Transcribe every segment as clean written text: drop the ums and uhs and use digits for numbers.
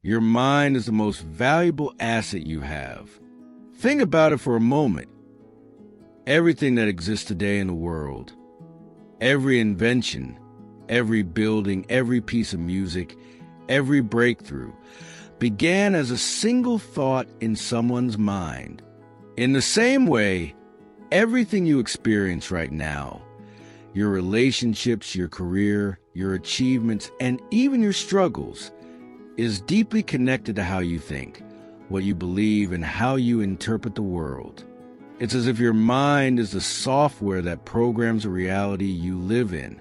Your mind is the most valuable asset you have. Think about it for a moment. Everything that exists today in the world, every invention, every building, every piece of music, every breakthrough, began as a single thought in someone's mind. In the same way, everything you experience right now, your relationships, your career, your achievements, and even your struggles, is deeply connected to how you think, what you believe, and how you interpret the world. It's as if your mind is the software that programs the reality you live in.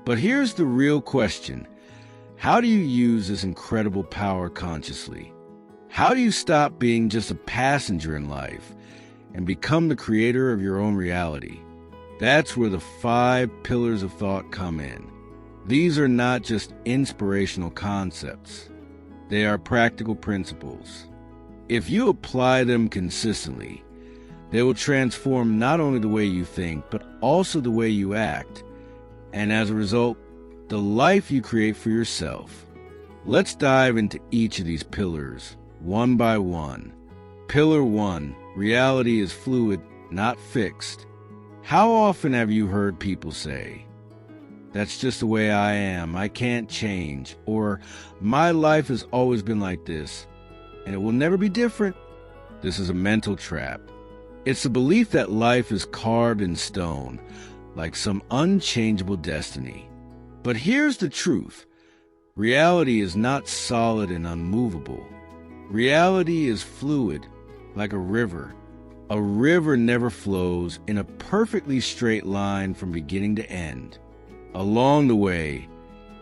But here's the real question. How do you use this incredible power consciously? How do you stop being just a passenger in life and become the creator of your own reality? That's where the 5 pillars of thought come in. These are not just inspirational concepts. They are practical principles. If you apply them consistently, they will transform not only the way you think, but also the way you act, and as a result, the life you create for yourself. Let's dive into each of these pillars, one by one. Pillar 1, reality is fluid, not fixed. How often have you heard people say, "That's just the way I am, I can't change," or "My life has always been like this, and it will never be different"? This is a mental trap. It's the belief that life is carved in stone, like some unchangeable destiny. But here's the truth. Reality is not solid and unmovable. Reality is fluid, like a river. A river never flows in a perfectly straight line from beginning to end. Along the way,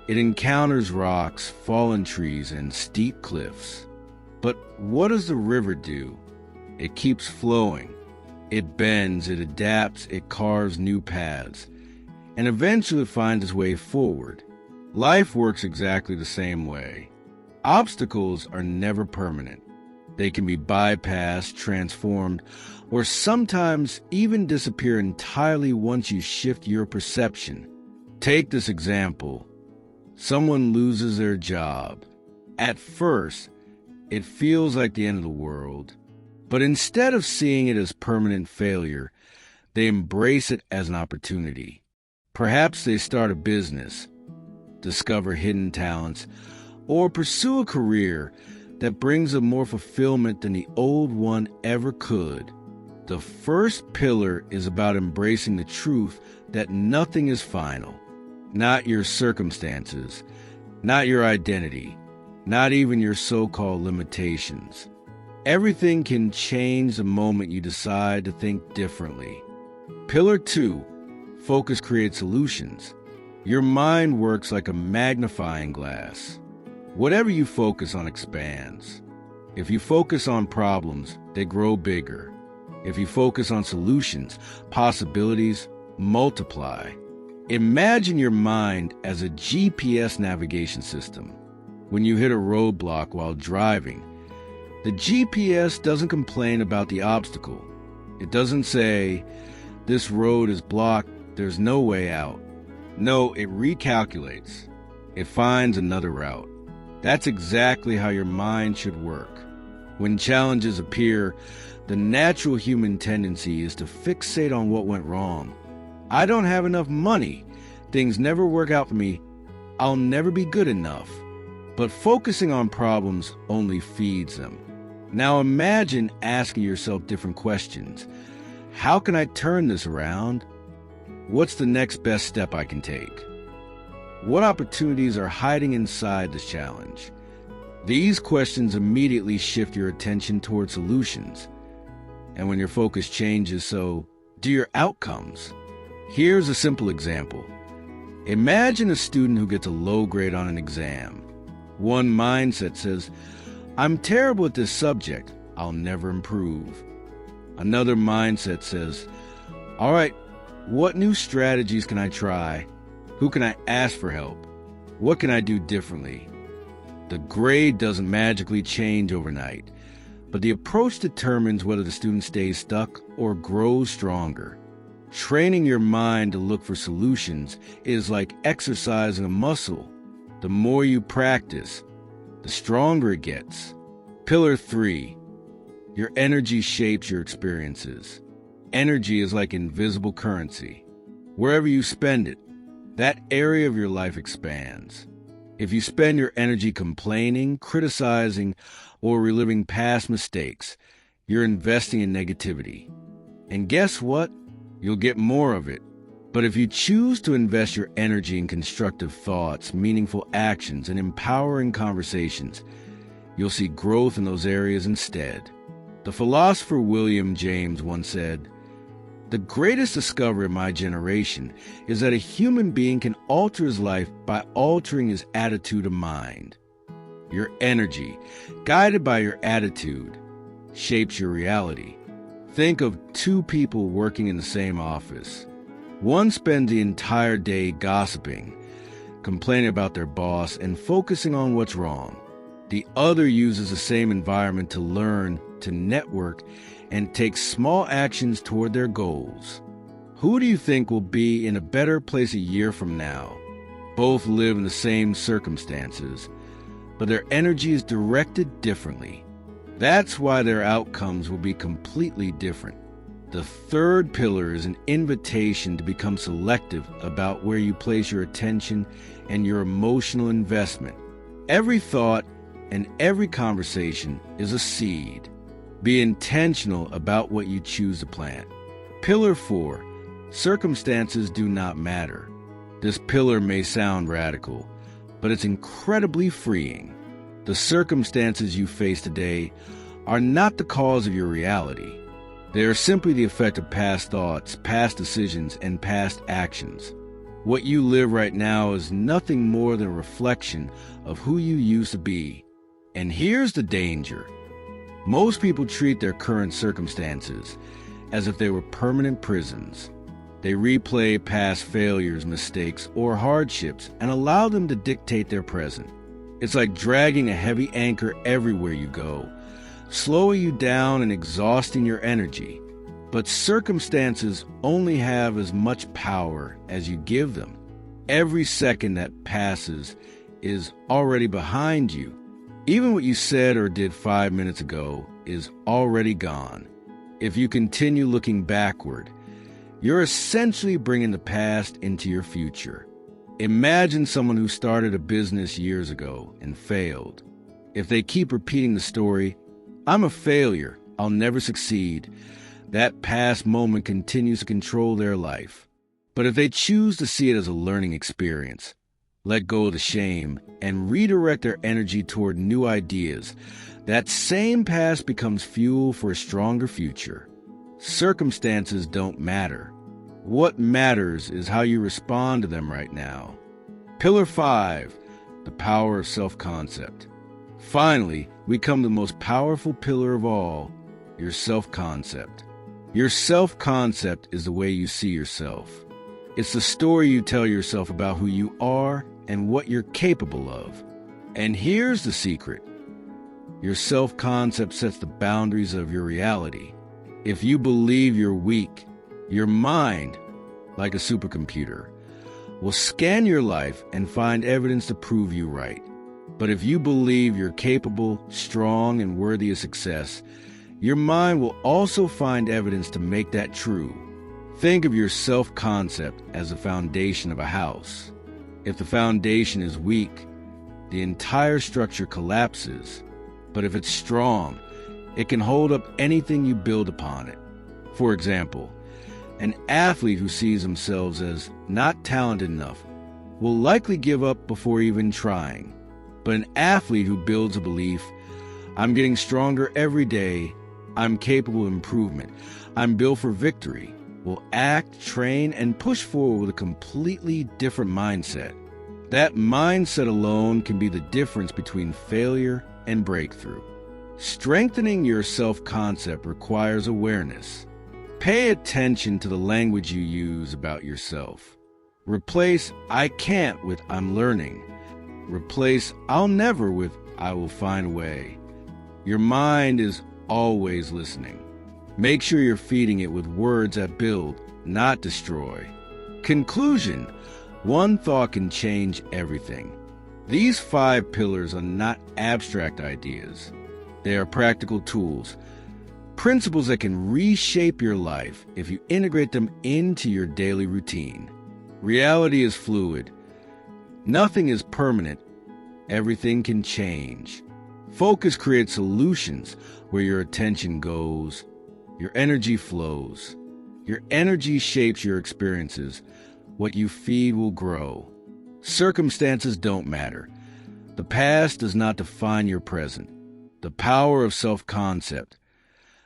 it encounters rocks, fallen trees, and steep cliffs. But what does the river do? It keeps flowing. It bends, it adapts, it carves new paths, and eventually finds its way forward. Life works exactly the same way. Obstacles are never permanent. They can be bypassed, transformed, or sometimes even disappear entirely once you shift your perception. Take this example. Someone loses their job. At first, it feels like the end of the world. But instead of seeing it as permanent failure, they embrace it as an opportunity. Perhaps they start a business, discover hidden talents, or pursue a career that brings them more fulfillment than the old one ever could. The first pillar is about embracing the truth that nothing is final. Not your circumstances, not your identity, not even your so-called limitations. Everything can change the moment you decide to think differently. Pillar 2, focus creates solutions. Your mind works like a magnifying glass. Whatever you focus on expands. If you focus on problems, they grow bigger. If you focus on solutions, possibilities multiply. Imagine your mind as a GPS navigation system. When you hit a roadblock while driving, the GPS doesn't complain about the obstacle. It doesn't say, "This road is blocked, there's no way out." No, it recalculates. It finds another route. That's exactly how your mind should work. When challenges appear, the natural human tendency is to fixate on what went wrong. I don't have enough money. Things never work out for me. I'll never be good enough. But focusing on problems only feeds them. Now imagine asking yourself different questions. How can I turn this around? What's the next best step I can take? What opportunities are hiding inside this challenge? These questions immediately shift your attention toward solutions. And when your focus changes, so do your outcomes. Here's a simple example. Imagine a student who gets a low grade on an exam. One mindset says, "I'm terrible at this subject. I'll never improve." Another mindset says, "All right, what new strategies can I try? Who can I ask for help? What can I do differently?" The grade doesn't magically change overnight, but the approach determines whether the student stays stuck or grows stronger. Training your mind to look for solutions is like exercising a muscle. The more you practice, the stronger it gets. Pillar 3. Your energy shapes your experiences. Energy is like invisible currency. Wherever you spend it, that area of your life expands. If you spend your energy complaining, criticizing, or reliving past mistakes, you're investing in negativity. And guess what? You'll get more of it. But if you choose to invest your energy in constructive thoughts, meaningful actions, and empowering conversations, you'll see growth in those areas instead. The philosopher William James once said, "The greatest discovery of my generation is that a human being can alter his life by altering his attitude of mind." Your energy, guided by your attitude, shapes your reality. Think of two people working in the same office. One spends the entire day gossiping, complaining about their boss, and focusing on what's wrong. The other uses the same environment to learn, to network, and take small actions toward their goals. Who do you think will be in a better place a year from now? Both live in the same circumstances, but their energy is directed differently. That's why their outcomes will be completely different. The third pillar is an invitation to become selective about where you place your attention and your emotional investment. Every thought and every conversation is a seed. Be intentional about what you choose to plant. Pillar 4, circumstances do not matter. This pillar may sound radical, but it's incredibly freeing. The circumstances you face today are not the cause of your reality. They are simply the effect of past thoughts, past decisions, and past actions. What you live right now is nothing more than a reflection of who you used to be. And here's the danger. Most people treat their current circumstances as if they were permanent prisons. They replay past failures, mistakes, or hardships and allow them to dictate their present. It's like dragging a heavy anchor everywhere you go, slowing you down and exhausting your energy. But circumstances only have as much power as you give them. Every second that passes is already behind you. Even what you said or did 5 minutes ago is already gone. If you continue looking backward, you're essentially bringing the past into your future. Imagine someone who started a business years ago and failed. If they keep repeating the story, "I'm a failure, I'll never succeed," that past moment continues to control their life. But if they choose to see it as a learning experience, let go of the shame, and redirect their energy toward new ideas, that same past becomes fuel for a stronger future. Circumstances don't matter. What matters is how you respond to them right now. Pillar 5, the power of self-concept. Finally, we come to the most powerful pillar of all, your self-concept. Your self-concept is the way you see yourself. It's the story you tell yourself about who you are and what you're capable of. And here's the secret. Your self-concept sets the boundaries of your reality. If you believe you're weak, your mind, like a supercomputer, will scan your life and find evidence to prove you right. But if you believe you're capable, strong, and worthy of success, your mind will also find evidence to make that true. Think of your self-concept as the foundation of a house. If the foundation is weak, the entire structure collapses. But if it's strong, it can hold up anything you build upon it. For example, an athlete who sees themselves as not talented enough will likely give up before even trying. But an athlete who builds a belief, "I'm getting stronger every day, I'm capable of improvement, I'm built for victory," will act, train, and push forward with a completely different mindset. That mindset alone can be the difference between failure and breakthrough. Strengthening your self-concept requires awareness. Pay attention to the language you use about yourself. Replace "I can't" with "I'm learning." Replace "I'll never" with "I will find a way." Your mind is always listening. Make sure you're feeding it with words that build, not destroy. Conclusion: one thought can change everything. These 5 pillars are not abstract ideas. They are practical tools, principles that can reshape your life if you integrate them into your daily routine. Reality is fluid. Nothing is permanent. Everything can change. Focus creates solutions where your attention goes, your energy flows. Your energy shapes your experiences. What you feed will grow. Circumstances don't matter. The past does not define your present. The power of self-concept.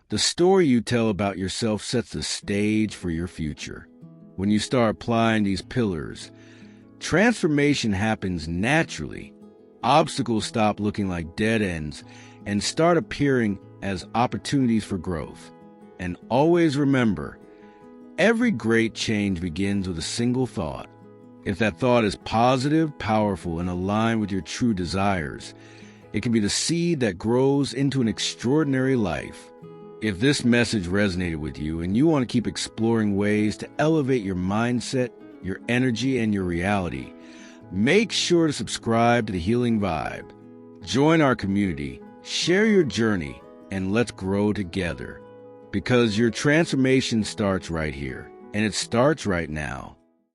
The story you tell about yourself sets the stage for your future. When you start applying these pillars, transformation happens naturally. Obstacles stop looking like dead ends and start appearing as opportunities for growth. And always remember, every great change begins with a single thought. If that thought is positive, powerful, and aligned with your true desires, it can be the seed that grows into an extraordinary life. If this message resonated with you and you want to keep exploring ways to elevate your mindset, your energy, and your reality, make sure to subscribe to The Healing Vibe. Join our community, share your journey, and let's grow together. Because your transformation starts right here, and it starts right now.